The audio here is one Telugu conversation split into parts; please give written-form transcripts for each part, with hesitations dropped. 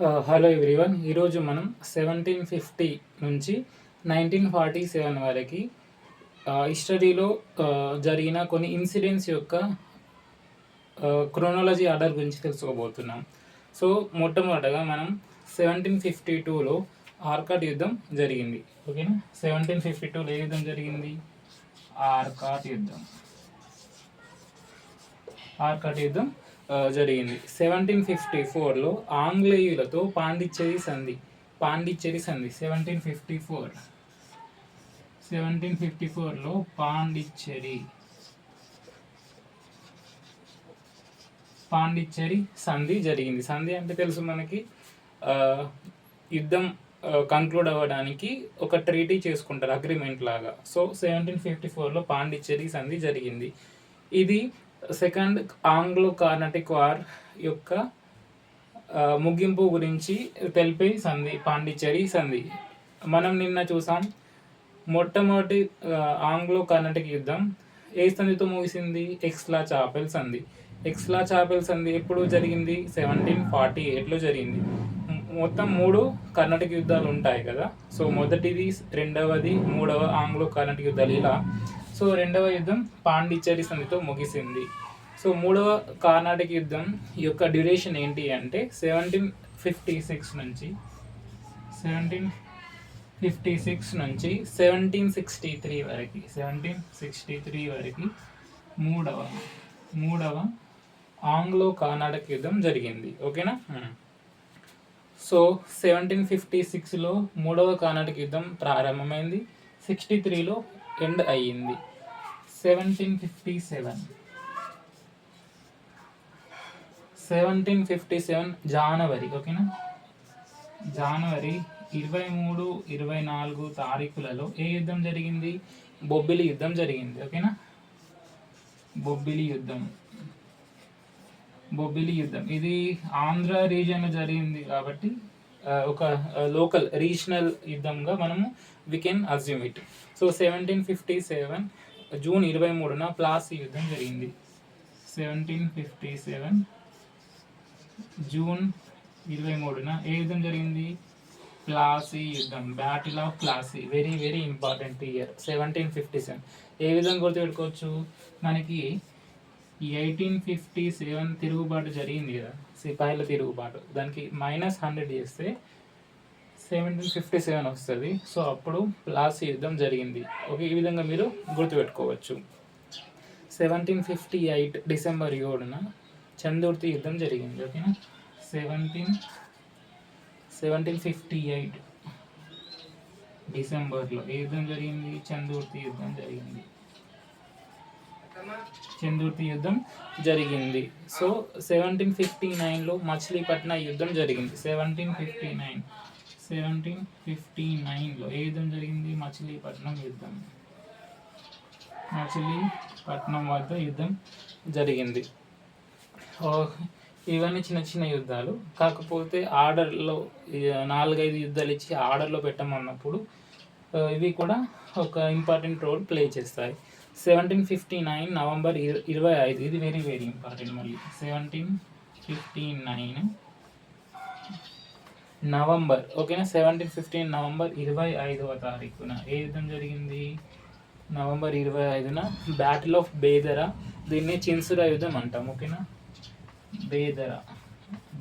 Hello everyone. ఈరోజు మనం 1750 నుంచి 1947 వరకు హిస్టరీలో జరిగిన కొన్ని ఇన్సిడెంట్స్ యొక్క క్రోనాలజీ ఆర్డర్ గురించి తెలుసుకోబోతున్నాం. సో మొట్టమొదటగా మనం 1752లో ఆర్కాట్ యుద్ధం జరిగింది. ఓకేనా, 1752లో ఏ యుద్ధం జరిగింది? ఆర్కాట్ యుద్ధం జరిగింది. 1754లో ఆంగ్లేయులతో పాండిచ్చేరి సంధి 1754లో పాండిచ్చేరి సంధి జరిగింది. సంధి అంటే తెలుసు మనకి, యుద్ధం కంక్లూడ్ అవ్వడానికి ఒక ట్రీటీ చేసుకుంటారు, అగ్రిమెంట్ లాగా. సో 1754లో పాండిచ్చేరి సంధి జరిగింది. ఇది సెకండ్ ఆంగ్లో కార్నాటిక్ వార్ యొక్క ముగింపు గురించి తెలిపే సంధి పాండిచ్చేరి సంధి. మనం నిన్న చూసాం, మొట్టమొదటి ఆంగ్లో కార్నాటిక్ యుద్ధం ఏ సంధితో ముగిసింది? ఎక్స్లా చాపెల్ సంధి ఎప్పుడు జరిగింది? 1748లో జరిగింది. మొత్తం 3 కర్ణాటక యుద్ధాలు ఉంటాయి కదా. సో మొదటిది, రెండవది, మూడవ ఆంగ్లో కర్ణాటక యుద్ధాలు ఇలా. సో రెండవ యుద్ధం పాండిచ్చేరి సంధితో ముగిసింది. సో మూడవ కర్ణాటక యుద్ధం యొక్క డ్యూరేషన్ ఏంటి అంటే 1756 నుంచి 1763 వరకు మూడవ ఆంగ్లో కర్ణాటక యుద్ధం జరిగింది. ఓకేనా. సో 1756లో మూడవ కర్ణాటక యుద్ధం ప్రారంభమైంది, 63లో ఎండ్ అయ్యింది. 1757 జనవరి, ఓకేనా, జనవరి 23, 24 తారీఖులలో ఏ యుద్ధం జరిగింది? బొబ్బిలి యుద్ధం జరిగింది. ఓకేనా, బొబ్బిలి యుద్ధం ఇది ఆంధ్ర రీజియన్లో జరిగింది కాబట్టి ఒక లోకల్ రీజనల్ యుద్ధంగా మనము we can assume it. So 1757 June 23న ప్లాసీ యుద్ధం జరిగింది. 1757 జూన్ 23న ఏ యుద్ధం జరిగింది? ప్లాసీ యుద్ధం, battle of Plassey. Very very important year 1757. ఏ విధంగా గుర్తుపెట్టుకోవచ్చు? మనకి ఈ 1857 తిరుగుబాటు జరిగింది కదా, సిపాయిల తిరుగుబాటు. దానికి -100 చేస్తే 1757 వస్తుంది. సో అప్పుడు ప్లాసీ యుద్ధం జరిగింది. ఓకే, ఈ విధంగా మీరు గుర్తుపెట్టుకోవచ్చు. 1758 డిసెంబర్ 7న చందుర్తి యుద్ధం జరిగింది. ఓకేనా, 1758 డిసెంబర్లో ఏ యుద్ధం జరిగింది? చందుర్తి యుద్ధం జరిగింది. సో 1759లో మచిలీపట్నం యుద్ధం జరిగింది. 1759లో ఏ యుద్ధం జరిగింది? మచిలీపట్నం వద్ద యుద్ధం జరిగింది. ఇవన్నీ చిన్న చిన్న యుద్ధాలు, కాకపోతే ఆర్డర్లో 4-5 యుద్ధాలు ఇచ్చి ఆర్డర్లో పెట్టమన్నప్పుడు ఇవి కూడా ఒక ఇంపార్టెంట్ రోల్ ప్లే చేస్తాయి. 1759 నవంబర్ 25, ఇది వెరీ వెరీ ఇంపార్టెంట్. మళ్ళీ 1759 నవంబర్, ఓకేనా, 1759 నవంబర్ 25వ తారీఖున ఏ యుద్ధం జరిగింది? నవంబర్ 25న బ్యాటిల్ ఆఫ్ బేదరా. దీన్ని చిన్సురా యుద్ధం అంటాం. ఓకేనా,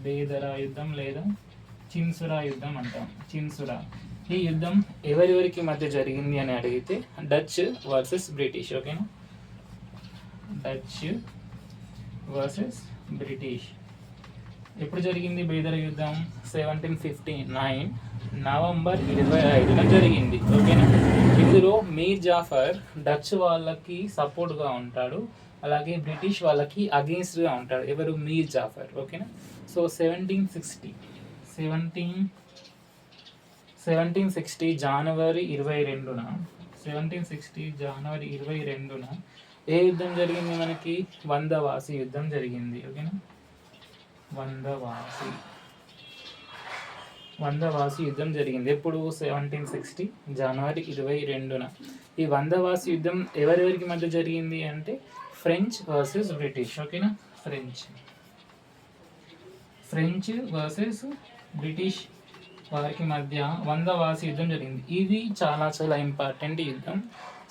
బేదరా యుద్ధం లేదా చిన్సురా యుద్ధం అంటాం. ఈ యుద్ధం ఎవరెవరికి మధ్య జరిగింది అని అడిగితే డచ్ వర్సెస్ బ్రిటిష్. ఓకేనా, డచ్ వర్సెస్ బ్రిటిష్. ఎప్పుడు జరిగింది బేదరా యుద్ధం? 1759 నవంబర్ 25న జరిగింది. ఓకేనా, ఇందులో మీర్ జాఫర్ డచ్ వాళ్ళకి సపోర్ట్గా ఉంటాడు, అలాగే బ్రిటిష్ వాళ్ళకి అగెయిన్స్ట్గా ఉంటాడు. ఎవరు? మీర్ జాఫర్. ఓకేనా. సో 1760 జనవరి 22న ఏ యుద్ధం జరిగింది మనకి? వందవాసి యుద్ధం జరిగింది. ఓకేనా, వందవాసి యుద్ధం జరిగింది. ఎప్పుడు? 1760 జనవరి 22న. ఈ వందవాసి యుద్ధం ఎవరెవరికి మధ్య జరిగింది అంటే ఫ్రెంచ్ వర్సెస్ బ్రిటిష్. ఓకేనా, ఫ్రెంచ్ వర్సెస్ బ్రిటిష్ వారికి మధ్య 100 వాసి యుద్ధం జరిగింది. ఇది చాలా చాలా ఇంపార్టెంట్ యుద్ధం.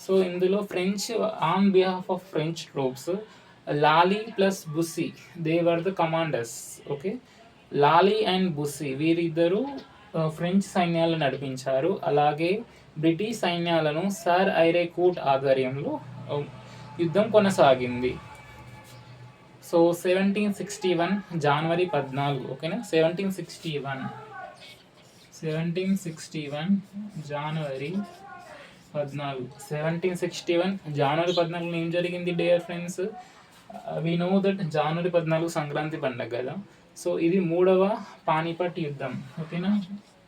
సో ఇందులో French on behalf of French troops Lally plus Bussy they were the commanders. Okay, Lally and Bussy వీరిద్దరూ ఫ్రెంచ్ సైన్యాలు నడిపించారు. అలాగే బ్రిటిష్ సైన్యాలను సర్ ఐరేకూట్ ఆధ్వర్యంలో యుద్ధం కొనసాగింది. సో 1761 జనవరి 14, ఓకేనా, 1761 జనవరి 14, 1761 జనవరి 14 ఏం జరిగింది dear friends? We know that January 14 Sankranti పండుగ కదా. సో ఇది 3వ పానిపట్ యుద్ధం, ఓకేనా.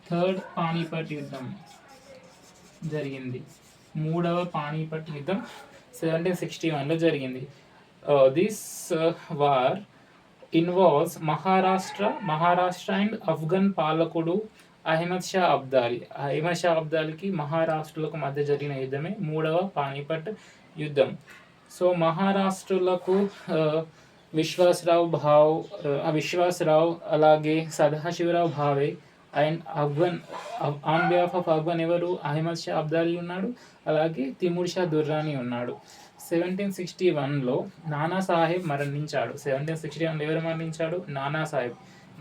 3rd పానిపట్ యుద్ధం జరిగింది. 3వ పానిపట్ యుద్ధం 1761లో జరిగింది. This war involves Maharashtra and Afghan పాలకుడు అహ్మద్ షా అబ్దాలీకి మహారాష్ట్రలకు మధ్య జరిగిన యుద్ధమే 3వ పానిపట్ యుద్ధం. సో మహారాష్ట్రలకు విశ్వాసరావు అలాగే Sadasiva Rao Bhave and on behalf of Afghan ఎవరు? అహ్మద్ షా అబ్దాలీ ఉన్నాడు, అలాగే తిమూర్ షా దుర్రానీ ఉన్నాడు. 1761లో నానాసాహెబ్ మరణించాడు. 1761లో ఎవరు మరణించాడు? నానాసాహెబ్.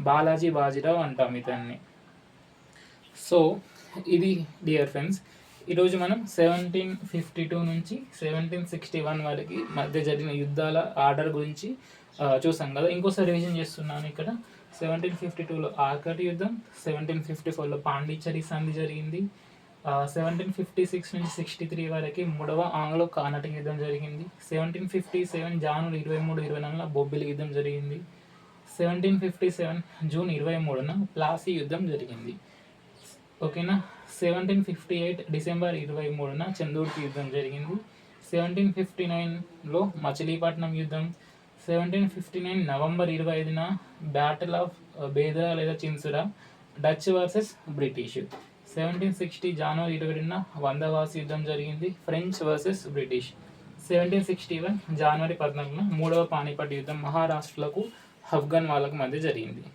బాలాజీ బాజీరావు అంటాం ఇతన్ని. సో ఇది డియర్ ఫ్రెండ్స్, ఈరోజు మనం 1752 నుంచి 1761 వరకు మధ్య జరిగిన యుద్ధాల ఆర్డర్ గురించి చూసాం కదా. ఇంకోసారి రివిజన్ చేస్తున్నాను ఇక్కడ. 1752లో ఆర్కటి యుద్ధం, 1754లో పాండిచ్చేరి సంధి జరిగింది, 1756 నుంచి 63 వరకు 3వ ఆంగ్లో కార్నాటిక్ యుద్ధం జరిగింది, 1757 జనవరి 23, 24 బొబ్బిలి యుద్ధం జరిగింది, 1757 జూన్ 23న ప్లాసీ యుద్ధం జరిగింది, ఓకేనా. 1758 డిసెంబర్ 23న చందూర్తి యుద్ధం జరిగింది, 1759లో మచిలీపట్నం యుద్ధం, 1759 నవంబర్ 25న బ్యాటిల్ ఆఫ్ బేదరా లేదా చిన్సురా డచ్ వర్సెస్ బ్రిటిష్, 1760 జనవరి 22న వందవాసి యుద్ధం జరిగింది, ఫ్రెంచ్ వర్సెస్ బ్రిటిష్, 1761 జనవరి 14న 3వ పానిపట్ యుద్ధం మహారాష్ట్రకు ఆఫ్ఘన్ వాళ్ళకు మధ్య జరిగింది.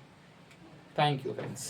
Thank you friends.